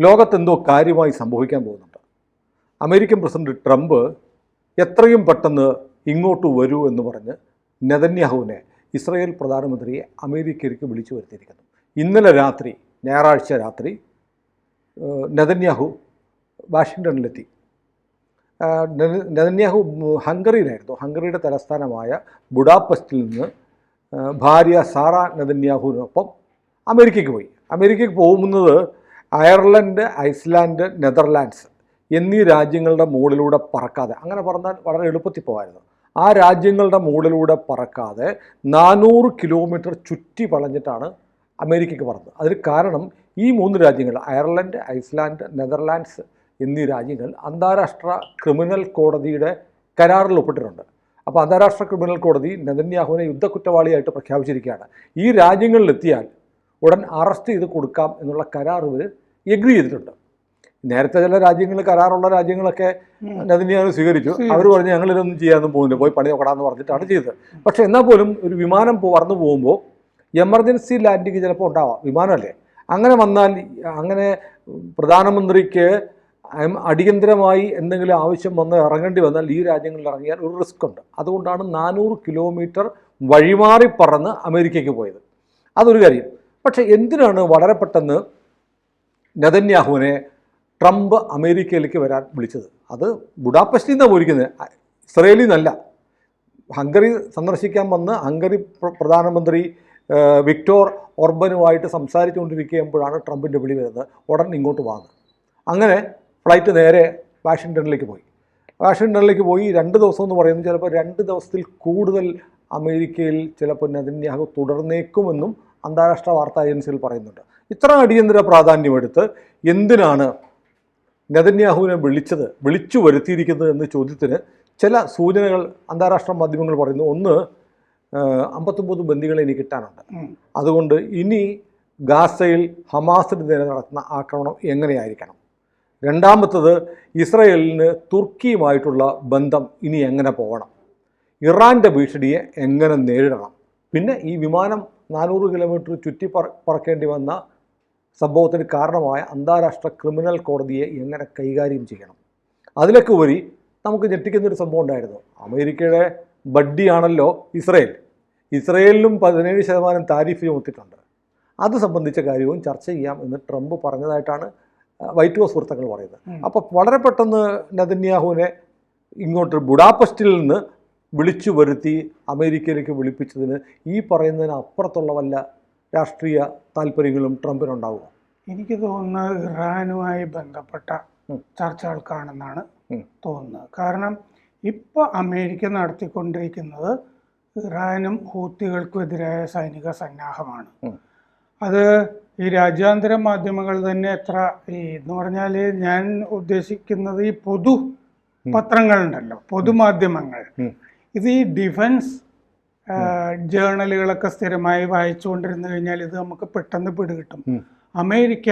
ലോകത്തെന്തോ കാര്യമായി സംഭവിക്കാൻ പോകുന്നുണ്ട്. അമേരിക്കൻ പ്രസിഡന്റ് ട്രംപ് എത്രയും പെട്ടെന്ന് ഇങ്ങോട്ട് വരൂ എന്ന് പറഞ്ഞ് നെതന്യാഹുവിനെ ഇസ്രായേൽ പ്രധാനമന്ത്രിയെ അമേരിക്കയിലേക്ക് വിളിച്ചു വരുത്തിയിരിക്കുന്നു. ഇന്നലെ രാത്രി, ഞായറാഴ്ച രാത്രി, നെതന്യാഹു വാഷിങ്ടണിലെത്തി. നെതന്യാഹു ഹംഗറിയിലായിരുന്നു. ഹംഗറിയുടെ തലസ്ഥാനമായ ബുഡാപെസ്റ്റിൽ നിന്ന് ഭാര്യ സാറ നെതന്യാഹുവിനൊപ്പം അമേരിക്കയ്ക്ക് പോയി. അമേരിക്കയ്ക്ക് പോകുന്നത് അയർലൻഡ്, ഐസ്ലാൻഡ്, നെതർലാൻഡ്സ് എന്നീ രാജ്യങ്ങളുടെ മുകളിലൂടെ പറക്കാതെ, അങ്ങനെ പറഞ്ഞാൽ വളരെ എളുപ്പത്തിൽ പോകാമായിരുന്നു, ആ രാജ്യങ്ങളുടെ മുകളിലൂടെ പറക്കാതെ 400 കിലോമീറ്റർ ചുറ്റി വളഞ്ഞിട്ടാണ് അമേരിക്കയ്ക്ക് പറഞ്ഞത്. അതിന് കാരണം ഈ 3 രാജ്യങ്ങൾ, അയർലൻഡ്, ഐസ്ലാൻഡ്, നെതർലാൻഡ്സ് എന്നീ രാജ്യങ്ങൾ അന്താരാഷ്ട്ര ക്രിമിനൽ കോടതിയുടെ കരാറിൽ ഒപ്പിട്ടിട്ടുണ്ട്. അപ്പോൾ അന്താരാഷ്ട്ര ക്രിമിനൽ കോടതി നെതന്യാഹുവിനെ യുദ്ധക്കുറ്റവാളിയായിട്ട് പ്രഖ്യാപിച്ചിരിക്കുകയാണ്. ഈ രാജ്യങ്ങളിലെത്തിയാൽ ഉടൻ അറസ്റ്റ് ചെയ്ത് കൊടുക്കാം എന്നുള്ള കരാർ ഇവർ എഗ്രി ചെയ്തിട്ടുണ്ട്. നേരത്തെ ചില രാജ്യങ്ങൾ, കരാറുള്ള രാജ്യങ്ങളൊക്കെ നെതന്യാഹു സ്വീകരിച്ചു. അവർ പറഞ്ഞ് ഞങ്ങളിതൊന്നും ചെയ്യാനൊന്നും പോകുന്നില്ല, പോയി പണി നോക്കടാന്ന് പറഞ്ഞിട്ടാണ് ചെയ്തത്. പക്ഷേ എന്നാൽ പോലും ഒരു വിമാനം പറന്നു പോകുമ്പോൾ എമർജൻസി ലാൻഡിങ് ചിലപ്പോൾ ഉണ്ടാവാം, വിമാനമല്ലേ. അങ്ങനെ വന്നാൽ, അങ്ങനെ പ്രധാനമന്ത്രിക്ക് അടിയന്തരമായി എന്തെങ്കിലും ആവശ്യം വന്ന് ഇറങ്ങേണ്ടി വന്നാൽ ഈ രാജ്യങ്ങളിൽ ഇറങ്ങിയാൽ ഒരു റിസ്ക് ഉണ്ട്. അതുകൊണ്ടാണ് 400 കിലോമീറ്റർ വഴിമാറി പറന്ന് അമേരിക്കയ്ക്ക് പോയത്. അതൊരു കാര്യം. പക്ഷേ എന്തിനാണ് വളരെ പെട്ടെന്ന് നെതന്യാഹുവിനെ ട്രംപ് അമേരിക്കയിലേക്ക് വരാൻ വിളിച്ചത്? അത് ബുഡാപെസ്റ്റിൽ നിന്നാണ് പോയിരിക്കുന്നത്, ഇസ്രയേലിൽ നിന്നല്ല. ഹംഗറി സന്ദർശിക്കാൻ വന്ന് ഹംഗറി പ്രധാനമന്ത്രി വിക്ടോർ ഓർബനുമായിട്ട് സംസാരിച്ചുകൊണ്ടിരിക്കുമ്പോഴാണ് ട്രംപിൻ്റെ വിളി വരുന്നത്, ഉടൻ ഇങ്ങോട്ട് വാങ്ങുക. അങ്ങനെ ഫ്ലൈറ്റ് നേരെ വാഷിങ്ടണിലേക്ക് പോയി. വാഷിങ്ടണിലേക്ക് പോയി 2 ദിവസം എന്ന് പറയുന്നത് ചിലപ്പോൾ 2 ദിവസത്തിൽ കൂടുതൽ അമേരിക്കയിൽ ചിലപ്പോൾ നെതന്യാഹു തുടർന്നേക്കുമെന്നും അന്താരാഷ്ട്ര വാർത്താ ഏജൻസികൾ പറയുന്നുണ്ട്. ഇത്ര അടിയന്തര പ്രാധാന്യമെടുത്ത് എന്തിനാണ് നെതന്യാഹുവിനെ വിളിച്ചു വരുത്തിയിരിക്കുന്നത് എന്ന ചോദ്യത്തിന് ചില സൂചനകൾ അന്താരാഷ്ട്ര മാധ്യമങ്ങൾ പറയുന്നു. ഒന്ന്, 59 ബന്ദികളെ ഇനി കിട്ടാനുണ്ട്. അതുകൊണ്ട് ഇനി ഗാസയിൽ ഹമാസിന് നേരെ നടത്തുന്ന ആക്രമണം എങ്ങനെയായിരിക്കണം. രണ്ടാമത്തത്, ഇസ്രയേലിന് തുർക്കിയുമായിട്ടുള്ള ബന്ധം ഇനി എങ്ങനെ പോകണം, ഇറാൻ്റെ ഭീഷണിയെ എങ്ങനെ നേരിടണം, പിന്നെ ഈ വിമാനം 400 കിലോമീറ്റർ ചുറ്റി പറക്കേണ്ടി വന്ന സംഭവത്തിന് കാരണമായ അന്താരാഷ്ട്ര ക്രിമിനൽ കോടതിയെ എങ്ങനെ കൈകാര്യം ചെയ്യണം. അതിലൊക്കെ ഉപരി നമുക്ക് ഞെട്ടിക്കുന്നൊരു സംഭവം ഉണ്ടായിരുന്നു. അമേരിക്കയുടെ ബഡ്ഡിയാണല്ലോ ഇസ്രയേൽ. ഇസ്രയേലിനും 17% താരിഫ് ചുമത്തിയിട്ടുണ്ട്. അത് സംബന്ധിച്ച കാര്യവും ചർച്ച ചെയ്യാം എന്ന് ട്രംപ് പറഞ്ഞതായിട്ടാണ് വൈറ്റ് ഹൗസ് വൃത്തങ്ങൾ പറയുന്നത്. അപ്പോൾ വളരെ പെട്ടെന്ന് നെതന്യാഹുവിനെ ഇങ്ങോട്ട് ബുഡാപെസ്റ്റിൽ നിന്ന് വിളിച്ചു വരുത്തി അമേരിക്കയിലേക്ക് വിളിപ്പിച്ചതിന് ഈ പറയുന്നതിന് അപ്പുറത്തുള്ള വല്ല രാഷ്ട്രീയ താല്പര്യങ്ങളും ട്രംപിനുണ്ടാവുക? എനിക്ക് തോന്നുന്നത് ഇറാനുമായി ബന്ധപ്പെട്ട ചർച്ചകൾക്കാണെന്നാണ് തോന്നുന്നത്. കാരണം ഇപ്പോൾ അമേരിക്ക നടത്തിക്കൊണ്ടിരിക്കുന്നത് ഇറാനും ഹൂത്തികൾക്കും എതിരായ സൈനിക സന്നാഹമാണ്. അത് ഈ രാജ്യാന്തര മാധ്യമങ്ങൾ തന്നെ എത്ര എന്ന് പറഞ്ഞാൽ, ഞാൻ ഉദ്ദേശിക്കുന്നത് ഈ പൊതു പത്രങ്ങളുണ്ടല്ലോ, പൊതുമാധ്യമങ്ങൾ, ഇത് ഈ ഡിഫൻസ് ജേർണലുകളൊക്കെ സ്ഥിരമായി വായിച്ചുകൊണ്ടിരുന്നു കഴിഞ്ഞാൽ ഇത് നമുക്ക് പെട്ടെന്ന് പിടികിട്ടും. അമേരിക്ക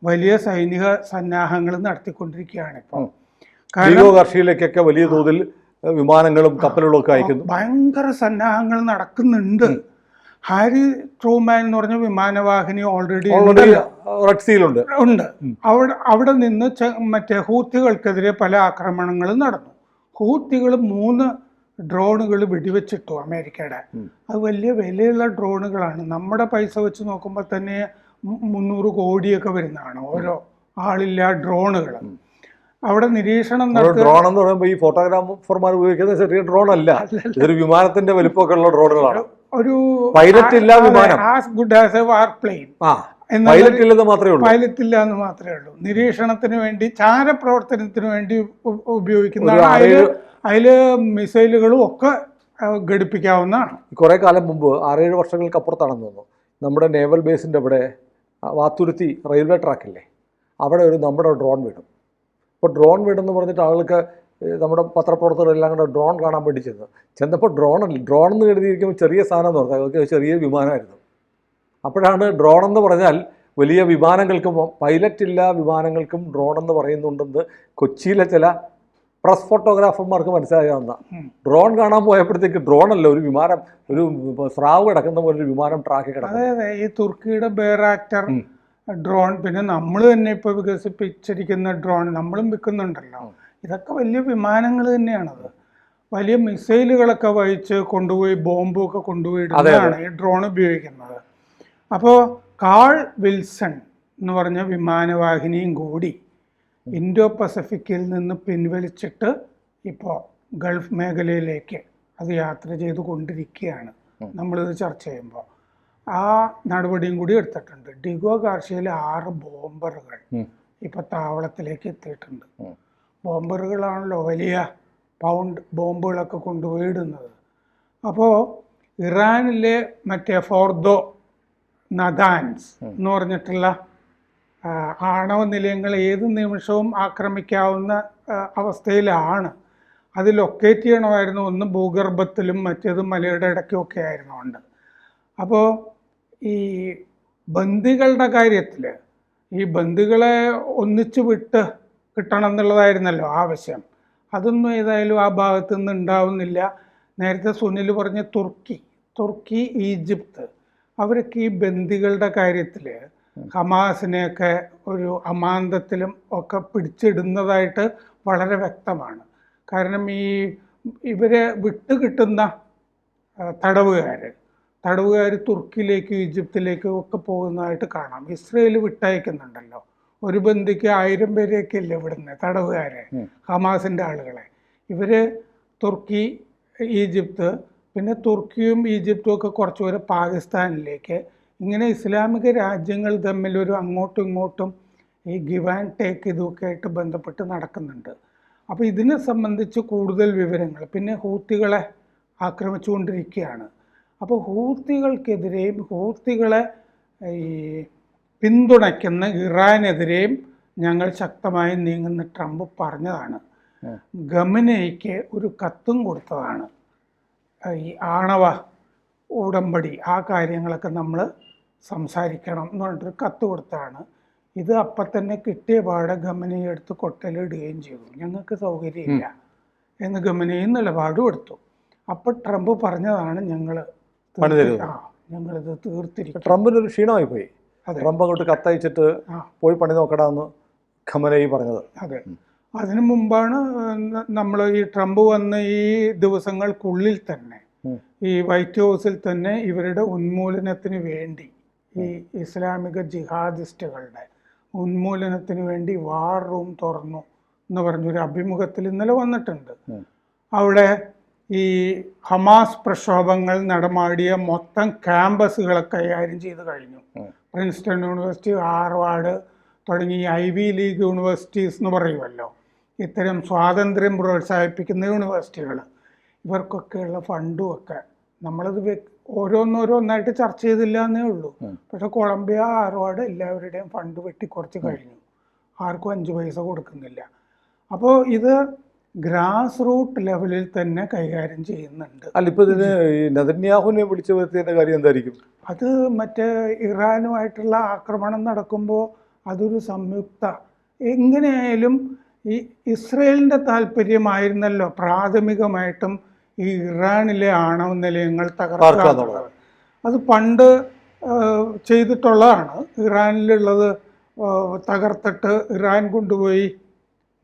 വലിയ സൈനിക സന്നാഹങ്ങൾ നടത്തിക്കൊണ്ടിരിക്കുകയാണ് ഇപ്പോൾ. റഷ്യയിലേക്കൊക്കെ വലിയ തോതിൽ വിമാനങ്ങളും കപ്പലുകളും ഒക്കെ അയക്കുന്നു. ഭയങ്കര സന്നാഹങ്ങൾ നടക്കുന്നുണ്ട്. ഹാരി ട്രൂമാൻ എന്ന് പറഞ്ഞ വിമാനവാഹിനി ഓൾറെഡി റെഡ് സീലുണ്ട്. അവിടെ നിന്ന് മറ്റേ ഹൂത്തികൾക്കെതിരെ പല ആക്രമണങ്ങളും നടന്നു. ഹൂത്തികൾ 3 ഡ്രോണുകൾ വെടിവെച്ചിട്ടു അമേരിക്കയുടെ. അത് വലിയ വിലയുള്ള ഡ്രോണുകളാണ്. നമ്മുടെ പൈസ വെച്ച് നോക്കുമ്പോൾ തന്നെ 300 കോടിയൊക്കെ വരുന്നതാണ് ഓരോ ആളില്ലാ ഡ്രോണുകൾ. അവിടെ നിരീക്ഷണം ഡ്രോൺ എന്ന് പറയുമ്പോൾ ഈ ഫോട്ടോഗ്രാഫർമാർ ഉപയോഗിക്കുന്ന ചെറിയ ഡ്രോൺ അല്ല, ഇതൊരു വിമാനത്തിന്റെ വലിപ്പമൊക്കെ ഉള്ള ഡ്രോണുകളാണ്. ഒരു പൈലറ്റ് ഇല്ല വിമാനം, as good as a war plane. Pilot ഇല്ലെന്ന് മാത്രമേ ഉള്ളൂ. പൈലറ്റ് ഇല്ല എന്ന് മാത്രമേ ഉള്ളൂ. നിരീക്ഷണത്തിന് വേണ്ടി, ചാരപ്രവർത്തനത്തിന് വേണ്ടി ഉപയോഗിക്കുന്ന, അതില് മിസൈലുകളും ഒക്കെ ഘടിപ്പിക്കാവുന്നതാണ്. കുറെ കാലം മുമ്പ് 6-7 വർഷങ്ങൾക്ക് അപ്പുറത്താണെന്ന് തോന്നുന്നു, നമ്മുടെ നേവൽ ബേസിൻ്റെ അവിടെ വാത്തുരുത്തി റെയിൽവേ ട്രാക്കില്ലേ, അവിടെ നമ്മുടെ ഡ്രോൺ വീണു. അപ്പോൾ ഡ്രോൺ വീണെന്ന് പറഞ്ഞിട്ട് ആൾക്ക്, നമ്മുടെ പത്രപ്രവർത്തകരെല്ലാം കൂടെ ഡ്രോൺ കാണാൻ വേണ്ടി ചെന്നപ്പോൾ ഡ്രോൺ എന്ന് കരുതിയിരിക്കുമ്പോൾ ചെറിയ സാധനം എന്ന് പറഞ്ഞാൽ അതൊക്കെ ചെറിയ വിമാനമായിരുന്നു. അപ്പോഴാണ് ഡ്രോൺ എന്ന് പറഞ്ഞാൽ വലിയ വിമാനങ്ങൾക്കും, പൈലറ്റ് ഇല്ല വിമാനങ്ങൾക്കും ഡ്രോൺ എന്ന് പറയുന്നുണ്ടെന്ന് കൊച്ചിയിലെ ചില പ്രസ് ഫോട്ടോഗ്രാഫർമാർക്ക് മനസ്സിലാകാവുന്ന. ഡ്രോൺ കാണാൻ പോയപ്പോഴത്തേക്ക് ഡ്രോൺ അല്ല, ഒരു വിമാനം, ഒരു സ്രാവ് കിടക്കുന്ന പോലെ ഒരു വിമാനം ട്രാക്കിൽ കിടക്കും. അതെ, ഈ തുർക്കിയുടെ ബേറാക്ടർ ഡ്രോൺ, പിന്നെ നമ്മൾ തന്നെ ഇപ്പോൾ വികസിപ്പിച്ചിരിക്കുന്ന ഡ്രോൺ നമ്മളും വിൽക്കുന്നുണ്ടല്ലോ. ഇതൊക്കെ വലിയ വിമാനങ്ങൾ തന്നെയാണത്. വലിയ മിസൈലുകളൊക്കെ വഹിച്ച് കൊണ്ടുപോയി ബോംബൊക്കെ കൊണ്ടുപോയി ഇടുന്നതാണ് ഈ ഡ്രോൺ ഉപയോഗിക്കുന്നത്. അപ്പോൾ കാൾ വിൽസൺ എന്ന് പറഞ്ഞ വിമാനവാഹിനിയും കൂടി ഇൻഡോ പസഫിക്കിൽ നിന്ന് പിൻവലിച്ചിട്ട് ഇപ്പോൾ ഗൾഫ് മേഖലയിലേക്ക് അത് യാത്ര ചെയ്ത് കൊണ്ടിരിക്കുകയാണ് നമ്മളിത് ചർച്ച ചെയ്യുമ്പോൾ. ആ നടപടിയും കൂടി എടുത്തിട്ടുണ്ട്. ഡിഗോ ഗാർഷ്യയിലെ 6 ബോംബറുകൾ ഇപ്പോൾ താവളത്തിലേക്ക് എത്തിയിട്ടുണ്ട്. ബോംബറുകളാണല്ലോ വലിയ പൗണ്ട് ബോംബുകളൊക്കെ കൊണ്ടുപോയി ഇടുന്നത്. അപ്പോൾ ഇറാനിലെ മറ്റേ ഫോർദോ നദാൻസ് എന്ന് പറഞ്ഞിട്ടുള്ള ആണവ നിലയങ്ങൾ ഏത് നിമിഷവും ആക്രമിക്കാവുന്ന അവസ്ഥയിലാണ്. അത് ലൊക്കേറ്റ് ചെയ്യണമായിരുന്നു. ഒന്ന് ഭൂഗർഭത്തിലും മറ്റേത് മലയുടെ ഇടയ്ക്കുമൊക്കെ ആയിരുന്നുകൊണ്ട്. അപ്പോൾ ഈ ബന്ദികളുടെ കാര്യത്തിൽ ഈ ബന്ദികളെ ഒന്നിച്ച് വിട്ട് കിട്ടണം എന്നുള്ളതായിരുന്നല്ലോ ആവശ്യം. അതൊന്നും ഏതായാലും ആ ഭാഗത്തു നിന്ന് ഉണ്ടാവുന്നില്ല. നേരത്തെ സുനിൽ പറഞ്ഞ തുർക്കി, ഈജിപ്ത് അവരൊക്കെ ഈ ബന്ദികളുടെ കാര്യത്തിൽ ഹമാസിനെയൊക്കെ ഒരു അമാന്തത്തിലും ഒക്കെ പിടിച്ചിടുന്നതായിട്ട് വളരെ വ്യക്തമാണ്. കാരണം ഇവരെ വിട്ടുകിട്ടുന്ന തടവുകാർ തുർക്കിയിലേക്കും ഈജിപ്തിലേക്കും ഒക്കെ പോകുന്നതായിട്ട് കാണാം. ഇസ്രയേൽ വിട്ടയക്കുന്നുണ്ടല്ലോ. ഒരു ബന്ദിക്ക് 1000 പേരെയൊക്കെ ഇല്ല ഇവിടുന്ന് തടവുകാരെ, ഹമാസിൻ്റെ ആളുകളെ. ഇവർ തുർക്കി, ഈജിപ്ത്, പിന്നെ തുർക്കിയും ഈജിപ്തും ഒക്കെ കുറച്ച് പേര് പാകിസ്ഥാനിലേക്ക്, ഇങ്ങനെ ഇസ്ലാമിക രാജ്യങ്ങൾ തമ്മിലൊരു അങ്ങോട്ടും ഇങ്ങോട്ടും ഈ ഗിവ് ആൻഡ് ടേക്ക് ഇതൊക്കെ ആയിട്ട് ബന്ധപ്പെട്ട് നടക്കുന്നുണ്ട്. അപ്പോൾ ഇതിനെ സംബന്ധിച്ച് കൂടുതൽ വിവരങ്ങൾ പിന്നെ ഹൂത്തികളെ ആക്രമിച്ചുകൊണ്ടിരിക്കുകയാണ്. അപ്പോൾ ഹൂത്തികൾക്കെതിരെയും ഹൂത്തികളെ ഈ പിന്തുണയ്ക്കുന്ന ഇറാനെതിരെയും ഞങ്ങൾ ശക്തമായി നീങ്ങുന്ന ട്രംപ് പറഞ്ഞതാണ്. ഖമനേയിക്ക് ഒരു കത്തും കൊടുത്തതാണ്. ഈ ആണവ ഉടമ്പടി ആ കാര്യങ്ങളൊക്കെ നമ്മൾ സംസാരിക്കണം എന്ന് പറഞ്ഞിട്ടൊരു കത്ത് കൊടുത്തതാണ്. ഇത് അപ്പം തന്നെ കിട്ടിയ പാടെ ഖമനേയി എടുത്ത് കൊട്ടലിടുകയും ചെയ്തു. ഞങ്ങൾക്ക് സൗകര്യമില്ല എന്ന് ഖമനേയി നിലപാടും എടുത്തു. അപ്പോൾ ട്രംപ് പറഞ്ഞതാണ് ഞങ്ങളിത് തീർത്തിരിക്കും. ട്രംപിനൊരു ക്ഷീണമായി പോയി. ട്രംപ് അങ്ങോട്ട് കത്തയച്ചിട്ട് പോയി പണി നോക്കണമെന്ന് ഖമനേയി പറഞ്ഞത്. അതെ, അതിനു മുമ്പാണ് നമ്മൾ ഈ ട്രംപ് വന്ന ഈ ദിവസങ്ങൾക്കുള്ളിൽ തന്നെ ഈ വൈറ്റ് ഹൗസിൽ തന്നെ ഇവരുടെ ഉന്മൂലനത്തിന് വേണ്ടി, ഈ ഇസ്ലാമിക ജിഹാദിസ്റ്റുകളുടെ ഉന്മൂലനത്തിന് വേണ്ടി വാർ റൂം തുറന്നു എന്ന് പറഞ്ഞൊരു അഭിമുഖത്തിൽ ഇന്നലെ വന്നിട്ടുണ്ട്. അവിടെ ഈ ഹമാസ് പ്രക്ഷോഭങ്ങൾ നടമാടിയ മൊത്തം ക്യാമ്പസുകളെ കൈകാര്യം ചെയ്ത് കഴിഞ്ഞു. പ്രിൻസ്റ്റൺ യൂണിവേഴ്സിറ്റി, ഹാർവാർഡ് തുടങ്ങി ഐവി ലീഗ് യൂണിവേഴ്സിറ്റീസ് എന്ന് പറയുമല്ലോ, ഇത്തരം സ്വാതന്ത്ര്യം പ്രോത്സാഹിപ്പിക്കുന്ന യൂണിവേഴ്സിറ്റികൾ, ഇവർക്കൊക്കെയുള്ള ഫണ്ടും ഒക്കെ നമ്മളത് ഓരോന്നോരോന്നായിട്ട് ചർച്ച ചെയ്തില്ല എന്നേ ഉള്ളൂ. പക്ഷെ കൊളംബിയ, ഹാർവാർഡ് എല്ലാവരുടെയും ഫണ്ട് വെട്ടിക്കുറച്ച് കഴിഞ്ഞു. ആർക്കും 5 പൈസ കൊടുക്കുന്നില്ല. അപ്പോൾ ഇത് ഗ്രാസ് റൂട്ട് ലെവലിൽ തന്നെ കൈകാര്യം ചെയ്യുന്നുണ്ട്. അല്ല, ഇപ്പോൾ ഇതിന് നെതന്യാഹുവിനെ വിളിച്ചു വരുത്തിയതിൻ്റെ കാര്യം എന്തായിരിക്കും? അത് മറ്റേ ഇറാനുമായിട്ടുള്ള ആക്രമണം നടക്കുമ്പോൾ അതൊരു സംയുക്ത, എങ്ങനെയായാലും ഈ ഇസ്രയേലിൻ്റെ താല്പര്യമായിരുന്നല്ലോ പ്രാഥമികമായിട്ടും ഈ ഇറാനിലെ ആണവ നിലയങ്ങൾ തകർക്കുക എന്നുള്ളത്. അത് പണ്ട് ചെയ്തിട്ടുള്ളതാണ്. ഇറാനിലുള്ളത് തകർത്തിട്ട് ഇറാൻ കൊണ്ടുപോയി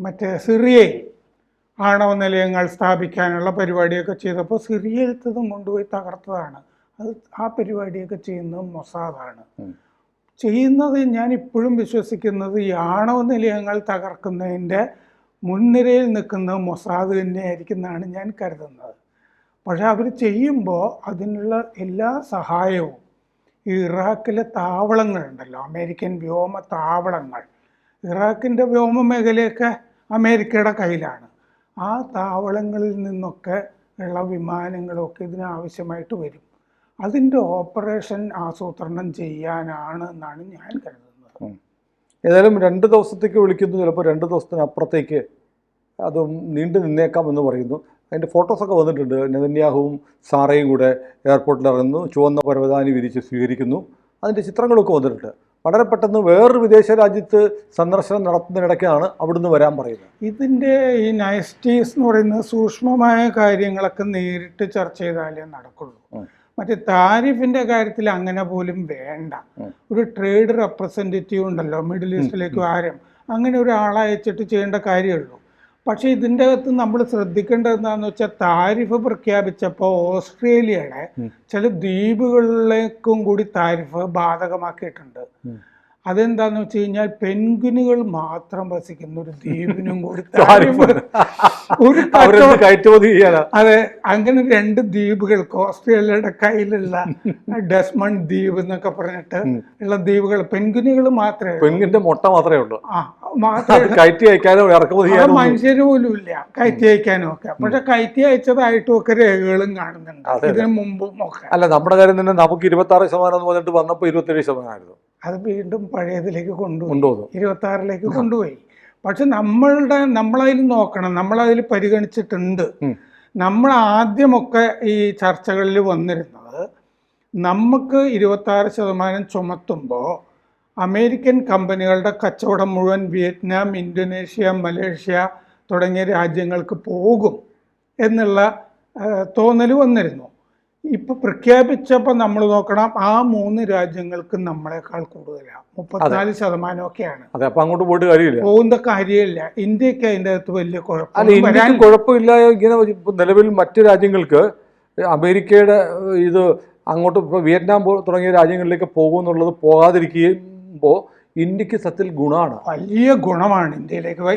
മറ്റേ സിറിയയിൽ ആണവ നിലയങ്ങൾ സ്ഥാപിക്കാനുള്ള പരിപാടിയൊക്കെ ചെയ്തപ്പോൾ സിറിയയിലത്തതും കൊണ്ടുപോയി തകർത്തതാണ്. അത് ആ പരിപാടിയൊക്കെ ചെയ്യുന്നത് മൊസാദാണ് ചെയ്യുന്നത്. ഞാൻ ഇപ്പോഴും വിശ്വസിക്കുന്നത് ഈ ആണവ നിലയങ്ങൾ തകർക്കുന്നതിൻ്റെ മുൻനിരയിൽ നിൽക്കുന്നത് മൊസാദ് തന്നെയായിരിക്കും എന്നാണ് ഞാൻ കരുതുന്നത്. പക്ഷേ അവർ ചെയ്യുമ്പോൾ അതിനുള്ള എല്ലാ സഹായവും ഈ ഇറാഖിലെ താവളങ്ങളുണ്ടല്ലോ, അമേരിക്കൻ വ്യോമ താവളങ്ങൾ, ഇറാഖിൻ്റെ വ്യോമ മേഖലയൊക്കെ അമേരിക്കയുടെ കയ്യിലാണ്. ആ താവളങ്ങളിൽ നിന്നൊക്കെ ഉള്ള വിമാനങ്ങളൊക്കെ ഇതിനാവശ്യമായിട്ട് വരും. അതിൻ്റെ ഓപ്പറേഷൻ ആസൂത്രണം ചെയ്യാനാണ് എന്നാണ് ഞാൻ കരുതുന്നത്. ഏതായാലും 2 ദിവസത്തേക്ക് വിളിക്കുന്നു, ചിലപ്പോൾ 2 ദിവസത്തിനപ്പുറത്തേക്ക് അത് നീണ്ടു നിന്നേക്കാം എന്ന് പറയുന്നു. അതിൻ്റെ ഫോട്ടോസൊക്കെ വന്നിട്ടുണ്ട്. നെതന്യാഹുവും സാറയും കൂടെ എയർപോർട്ടിൽ ഇറങ്ങുന്നു, ചുവന്ന പരവതാനി വിരിച്ച് സ്വീകരിക്കുന്നു. അതിൻ്റെ ചിത്രങ്ങളൊക്കെ വന്നിട്ടുണ്ട്. വളരെ പെട്ടെന്ന് വേറൊരു വിദേശ രാജ്യത്ത് സന്ദർശനം നടത്തുന്നതിനിടയ്ക്കാണ് അവിടുന്ന് വരാൻ പറയുന്നത്. ഇതിൻ്റെ ഈ നൈസ്റ്റീസ് എന്ന് പറയുന്നത് സൂക്ഷ്മമായ കാര്യങ്ങളൊക്കെ നേരിട്ട് ചർച്ച ചെയ്താലേ നടക്കുള്ളൂ. മറ്റേ താരിഫിന്റെ കാര്യത്തിൽ അങ്ങനെ പോലും വേണ്ട. ഒരു ട്രേഡ് റെപ്രസെൻറ്റേറ്റീവ് ഉണ്ടല്ലോ മിഡിൽ ഈസ്റ്റിലേക്ക് ആരും, അങ്ങനെ ഒരാളെ അയച്ചിട്ട് ചെയ്യേണ്ട കാര്യമുള്ളൂ. പക്ഷേ ഇതിൻ്റെ അകത്ത് നമ്മൾ ശ്രദ്ധിക്കേണ്ടത് എന്താണെന്ന് വെച്ചാൽ, താരിഫ് പ്രഖ്യാപിച്ചപ്പോൾ ഓസ്ട്രേലിയയുടെ ചില ദ്വീപുകളിലേക്കും കൂടി താരിഫ് ബാധകമാക്കിയിട്ടുണ്ട്. അതെന്താന്ന് വെച്ച് കഴിഞ്ഞാൽ, പെൻഗ്വിനുകൾ മാത്രം വസിക്കുന്ന ഒരു ദ്വീപിനും കൂടി ഒരു കയറ്റുമതി ചെയ്യാനാ. അതെ, അങ്ങനെ 2 ദ്വീപുകൾക്ക് ഓസ്ട്രേലിയയുടെ കയ്യിലുള്ള ഡെസ്മണ്ട് ദ്വീപ് എന്നൊക്കെ പറഞ്ഞിട്ട് ഉള്ള ദ്വീപുകൾ പെൻഗ്വിനുകൾ മാത്രമേ, പെൻഗ്വിന്റെ മുട്ട മാത്രമേ ഉള്ളൂ. കയറ്റി അയക്കാനോ ഇറക്കുമതി ചെയ്യാനോ മനുഷ്യര് പോലും ഇല്ല, കയറ്റി അയക്കാനും ഒക്കെ. പക്ഷെ കയറ്റി അയച്ചതായിട്ടും ഒക്കെ രേഖകളും കാണുന്നുണ്ട് ഇതിനു മുമ്പും ഒക്കെ. അല്ല, നമ്മുടെ കാര്യം തന്നെ നമുക്ക് 26% എന്ന് പറഞ്ഞിട്ട് വന്നപ്പോൾ 27% ആയിരുന്നു. അത് വീണ്ടും പഴയതിലേക്ക് കൊണ്ടുപോയി, 26ലേക്ക് കൊണ്ടുപോയി. പക്ഷെ നമ്മളതിൽ നോക്കണം, നമ്മളതിൽ പരിഗണിച്ചിട്ടുണ്ട്. നമ്മൾ ആദ്യമൊക്കെ ഈ ചർച്ചകളിൽ വന്നിരുന്നത്, നമുക്ക് 26% ചുമത്തുമ്പോൾ അമേരിക്കൻ കമ്പനികളുടെ കച്ചവടം മുഴുവൻ വിയറ്റ്നാം, ഇന്തോനേഷ്യ, മലേഷ്യ തുടങ്ങിയ രാജ്യങ്ങൾക്ക് പോകും എന്നുള്ള തോന്നൽ വന്നിരുന്നു. ഇപ്പം പ്രഖ്യാപിച്ചപ്പോൾ നമ്മൾ നോക്കണം, ആ 3 രാജ്യങ്ങൾക്ക് നമ്മളെക്കാൾ കൂടുതലാണ്, 34%ഒക്കെയാണ്. അങ്ങോട്ട് പോയിട്ട് കാര്യമില്ല, പോകുന്ന കാര്യമില്ല. ഇന്ത്യക്ക് അതിൻ്റെ അകത്ത് വലിയ കുഴപ്പമില്ല. ഇങ്ങനെ നിലവിൽ മറ്റ് രാജ്യങ്ങൾക്ക് അമേരിക്കയുടെ ഇത് അങ്ങോട്ട് വിയറ്റ്നാം തുടങ്ങിയ രാജ്യങ്ങളിലേക്ക് പോകുമെന്നുള്ളത് പോകാതിരിക്കുമ്പോൾ ഇന്ത്യക്ക് സത്യത്തിൽ ഗുണമാണ്, വലിയ ഗുണമാണ്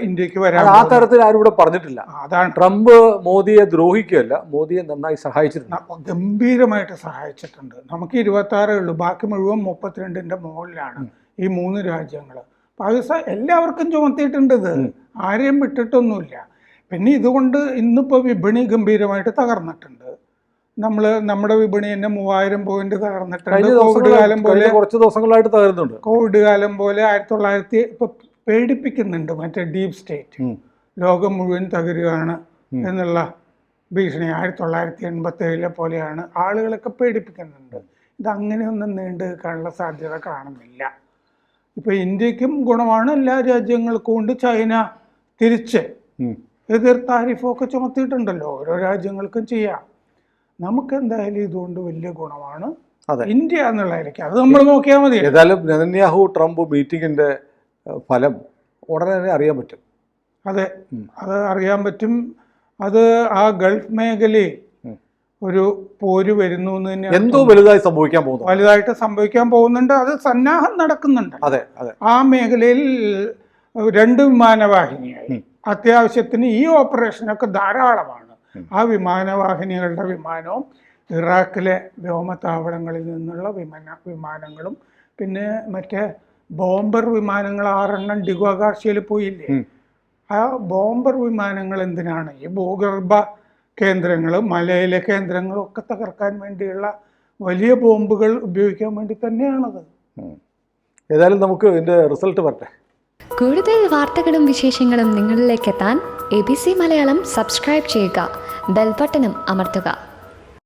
ഇന്ത്യക്ക് വരാൻ. ആ തരത്തിൽ ആരും ഇവിടെ പറഞ്ഞിട്ടില്ല. അതാണ്, ട്രംപ് മോദിയെ ദ്രോഹിക്കുകയല്ല, മോദിയെ നന്നായി സഹായിച്ചിട്ടുണ്ട്, ഗംഭീരമായിട്ട് സഹായിച്ചിട്ടുണ്ട്. നമുക്ക് 26 ഉള്ളൂ, ബാക്കി മുഴുവൻ 32ന്റെ മുകളിലാണ് ഈ 3 രാജ്യങ്ങൾ. പാകിസ്ഥാൻ എല്ലാവർക്കും ചുമത്തിയിട്ടുണ്ട്, ഇത് ആരെയും വിട്ടിട്ടൊന്നുമില്ല. പിന്നെ ഇതുകൊണ്ട് ഇന്നിപ്പോൾ വിപണി ഗംഭീരമായിട്ട് തകർന്നിട്ടുണ്ട്. നമ്മുടെ വിപണി തന്നെ 3000 പോയിന്റ് തകർന്നിട്ടുണ്ട്. കോവിഡ് കാലം പോലെ കുറച്ച് ദിവസങ്ങളായിട്ട് തകർന്നുണ്ട്. കോവിഡ് കാലം പോലെ 1900 ഇപ്പൊ പേടിപ്പിക്കുന്നുണ്ട് മറ്റേ ഡീപ് സ്റ്റേറ്റ്, ലോകം മുഴുവൻ തകരുകയാണ് എന്നുള്ള ഭീഷണി. 1987 പോലെയാണ് ആളുകളൊക്കെ പേടിപ്പിക്കുന്നുണ്ട്. ഇതങ്ങനെയൊന്നും നീണ്ടു നിൽക്കാനുള്ള സാധ്യത കാണുന്നില്ല. ഇപ്പൊ ഇന്ത്യക്കും ഗുണമാണ്, എല്ലാ രാജ്യങ്ങൾക്കും കൊണ്ട് ചൈന തിരിച്ച് എതിർ താരിഫൊക്കെ ചുമത്തിയിട്ടുണ്ടല്ലോ, ഓരോ രാജ്യങ്ങൾക്കും ചെയ്യാം. നമുക്ക് എന്തായാലും ഇതുകൊണ്ട് വലിയ ഗുണമാണ് ഇന്ത്യ എന്നുള്ളതിലേക്ക്, അത് നമ്മൾ നോക്കിയാൽ മതി. ഏതായാലും നെതന്യാഹു ട്രംപ് മീറ്റിങ്ങിന്റെ ഫലം ഉടനെ തന്നെ അറിയാൻ പറ്റും. അതെ, അത് അറിയാൻ പറ്റും. അത് ആ ഗൾഫ് മേഖലയിൽ ഒരു പോര് വരുന്നു എന്ന് തന്നെ, എന്തോ വലുതായി സംഭവിക്കാൻ പോകുന്നു, വലുതായിട്ട് സംഭവിക്കാൻ പോകുന്നുണ്ട്. അത് സന്നാഹം നടക്കുന്നുണ്ട്. അതെ അതെ, ആ മേഖലയിൽ 2 വിമാനവാഹിനിയായി അത്യാവശ്യത്തിന് ഈ ഓപ്പറേഷനൊക്കെ ധാരാളമാണ്. ആ വിമാനവാഹിനികളുടെ വിമാനവും ഇറാഖിലെ വ്യോമത്താവളങ്ങളിൽ നിന്നുള്ള വിമാനങ്ങളും പിന്നെ മറ്റേ ബോംബർ വിമാനങ്ങൾ 6 ഡിഗോ ഗാർഷ്യയിൽ പോയില്ലേ, ആ ബോംബർ വിമാനങ്ങൾ എന്തിനാണ്? ഈ ഭൂഗർഭ കേന്ദ്രങ്ങളും മലയിലെ കേന്ദ്രങ്ങളും ഒക്കെ തകർക്കാൻ വേണ്ടിയുള്ള വലിയ ബോംബുകൾ ഉപയോഗിക്കാൻ വേണ്ടി തന്നെയാണത്. ഏതായാലും നമുക്ക് ഇതിന്റെ റിസൾട്ട് വരട്ടെ. കൂടുതൽ വാർത്തകളും വിശേഷങ്ങളും നിങ്ങളിലേക്ക് എത്താൻ ABC മലയാളം സബ്സ്ക്രൈബ് ചെയ്യുക, ബെൽ ബട്ടണും അമർത്തുക.